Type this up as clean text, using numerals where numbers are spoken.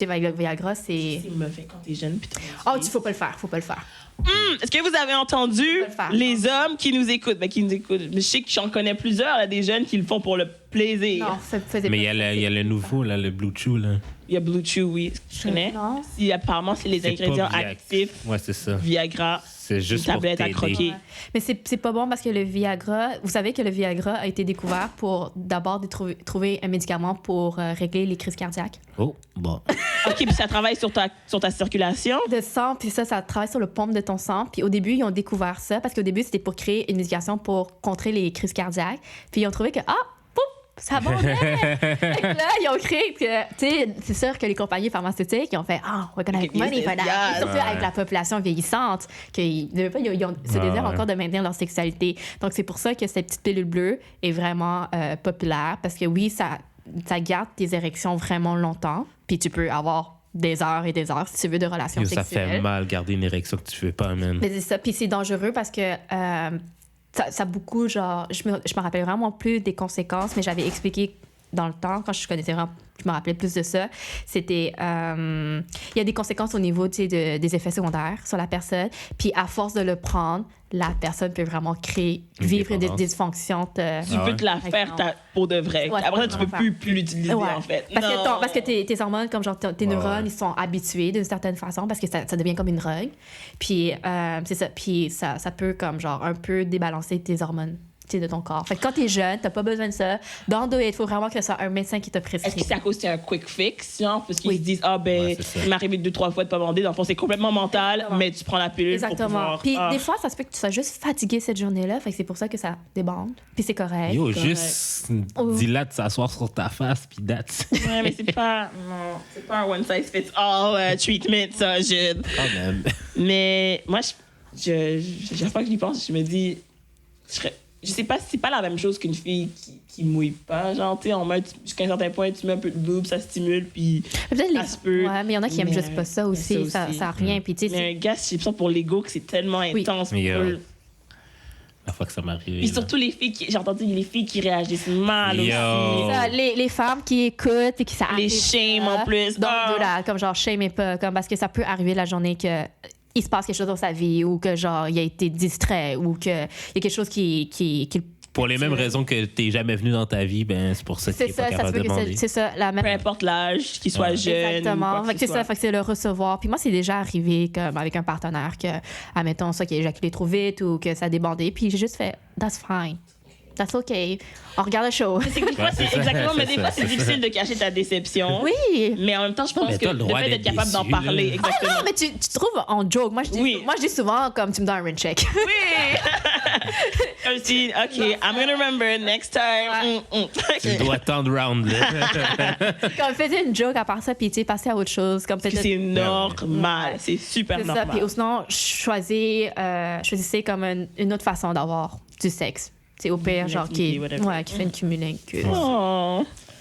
Avec le Viagra, c'est mauvais quand t'es jeune. Puis oh, faut pas le faire. Est-ce que vous avez entendu les hommes qui nous écoutent? Ben, je sais que j'en connais plusieurs, là, des jeunes qui le font pour le plaisir. Non, faisait Mais pas. il y a le nouveau, là, le Blue Chew, là. Il y a Blue Chew, oui. Tu connais? Non. Apparemment, c'est les ingrédients actifs. Ouais, c'est ça. Viagra. C'est juste une pour tablette à t'aider. croquer. Ouais. Mais c'est pas bon parce que le Viagra, vous savez que le Viagra a été découvert pour d'abord trouver un médicament pour régler les crises cardiaques. Oh, bon. OK, puis ça travaille sur ta circulation. De sang, puis ça travaille sur le pompe de ton sang. Puis au début, ils ont découvert ça parce qu'au début, c'était pour créer une médication pour contrer les crises cardiaques. Puis ils ont trouvé que, ça va bien! Là, ils ont créé que, tu sais, c'est sûr que les compagnies pharmaceutiques, ils ont fait, we're gonna make money for that. Surtout avec la population vieillissante, qu'ils se désirent encore de maintenir leur sexualité. Donc, c'est pour ça que cette petite pilule bleue est vraiment populaire parce que oui, ça garde tes érections vraiment longtemps, puis tu peux avoir des heures et des heures si tu veux de relations Ça sexuelles. fait mal garder une érection que tu veux pas, man. Mais c'est ça, puis c'est dangereux parce que ça beaucoup, genre, je me rappelle vraiment plus des conséquences, mais j'avais expliqué dans le temps, quand je connaissais vraiment, je me rappelais plus de ça, c'était, il y a des conséquences au niveau, tu sais, des effets secondaires sur la personne, puis à force de le prendre, la personne peut vraiment vivre des dysfonctions. Tu peux te la faire pour de vrai. Ouais, après, tu peux plus l'utiliser, en fait. Parce que tes hormones, comme genre tes neurones, ils sont habitués d'une certaine façon parce que ça devient comme une drogue. Puis c'est ça. Puis ça peut comme genre un peu débalancer tes hormones de ton corps. Fait que quand t'es jeune, t'as pas besoin de ça. Don't do it. Il faut vraiment que ce soit un médecin qui te prescrit. Est-ce que c'est à cause que c'est un quick fix, genre? Parce qu'ils se disent, c'est il m'est arrivé 2-3 fois de pas bander. Dans le fond, c'est complètement mental, mais tu prends la pilule Exactement. pour pouvoir... Puis des fois, ça se peut que tu sois juste fatigué cette journée-là. Fait que c'est pour ça que ça débande. Puis c'est correct. Yo, juste dis-là de s'asseoir sur ta face, puis that's. Ouais, mais c'est pas un one size fits all treatment, ça, Jude. Quand même. Mais moi, chaque fois que j'y pense, je me dis, je sais pas si c'est pas la même chose qu'une fille qui mouille pas. Genre, tu sais, jusqu'à un certain point, tu mets un peu de lube, ça stimule, puis ça se peut. Ouais, mais il y en a qui aiment juste pas ça aussi. Ça a rien. Puis, tu sais, mais un gars, j'ai l'impression pour l'ego que c'est tellement intense. Mais pour eux. la fois que ça m'arrive. Puis surtout les filles j'ai entendu les filles qui réagissent mal aussi. ça, les femmes qui écoutent et qui ça Les arrive shame pas. en plus. Donc, comme genre, shame et pas. Comme, parce que ça peut arriver la journée que il se passe quelque chose dans sa vie ou que genre il a été distrait ou qu'il y a quelque chose qui pour les mêmes raisons que t'es jamais venu dans ta vie, ben c'est pour ça qu'il est pas capable de demander. c'est ça la même. Peu importe l'âge, qu'il soit jeune. Exactement. Ou Fait que c'est ça, fait que c'est le recevoir. Puis moi, c'est déjà arrivé comme avec un partenaire que, admettons ça, qu'il a éjaculé trop vite ou que ça a débandé. Puis j'ai juste fait, that's fine. That's okay. On regarde le show. C'est que des fois, exactement, mais des fois, c'est difficile de cacher ta déception. Oui. Mais en même temps, je pense que le fait d'être capable d'en déçu, parler, là. exactement. Ah non, mais tu trouves en joke. Moi, je dis souvent comme tu me donnes un rain check. Oui! Comme si, OK, I'm gonna remember next time. Tu dois tendre round, là. Comme faisais une joke à part ça, puis tu sais, passer à autre chose. Comme peut-être. C'est normal. C'est super C'est ça. normal. Puis sinon, choisissez comme une autre façon d'avoir du sexe. C'est au pire, genre, qui fait une cumulin. Oh.